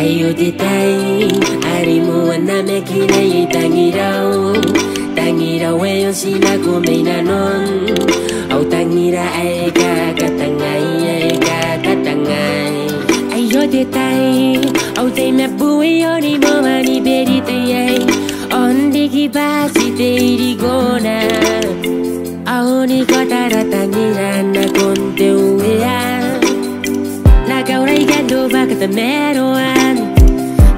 Ayo ditai arimu aname kinai tangirau weyon sinaku meinanon au tangira aega katangai ayo ditai au te me bui oni momani beritai on digi basi te gona au ni kotara tangira na konte uya la gaurai gando baka meroan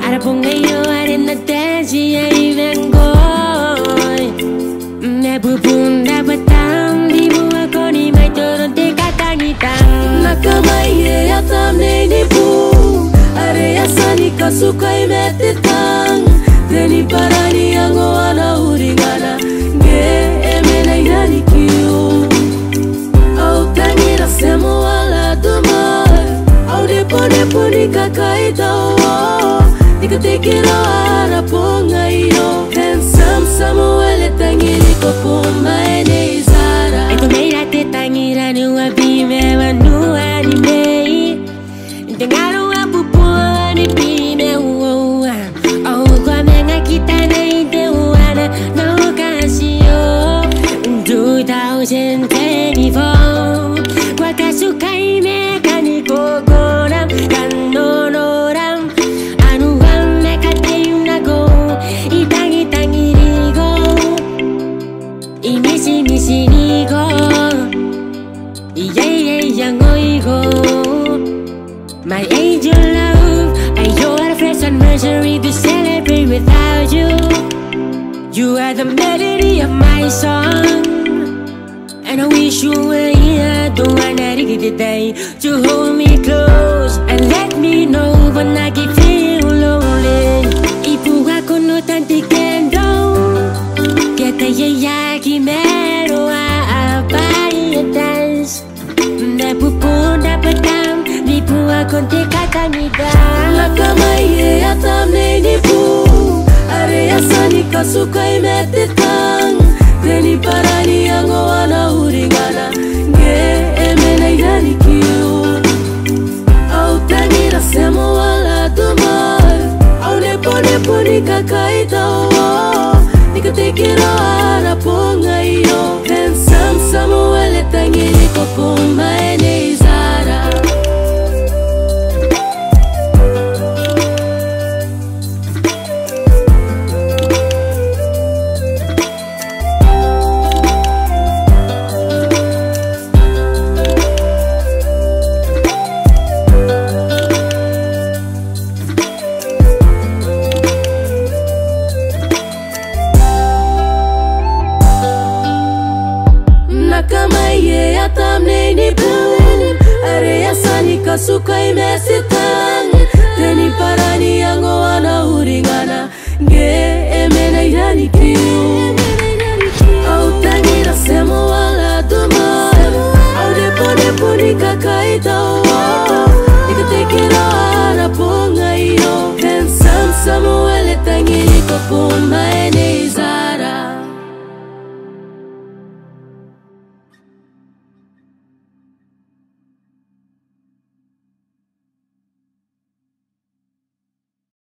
ara pongayo are na tesi ai vengoy me bubunda batam di bua koni mai toron te katangita nakamai ya tamne ni bu are asani kasukai metetang deni parani ango ana uringana ge emena inani kiu au tangira semo ala dumar au depo ni kakai tau nika tekira ara pongayo handsome Samuel tangiri ko pumaene izara eko meira te tangira ni wabime wanua ni mei intengaro apupo ni pime uoa au kwa menga kita na ide uana na okasio 2024 kwa kasukai meka ni kokoram kanonoram anuam meka teimnago itangirigo imisinigo yangoigo my angel love you're a fresh anniversary to celebrate without you. You are the melody of my song, and I wish you were here. Don't wanna get the day to hold me close and let me know when I get feel lonely. Ipu ako no tanti kendo, keta yaki mero abai dance. Napupunda patam, nipu ako te katanida. Nakamai atam ne nipu, are asani kasukai metetang. Deni parani ango ana uringana ge emena inani kiu au tangira semo ala dumar au nepo ni kakai tau nika tekira ara pongayo handsome Samuel tangiri ko pumaene izara Nakamai atamne ni bu are asani kasukai mesitang deni parani ango ana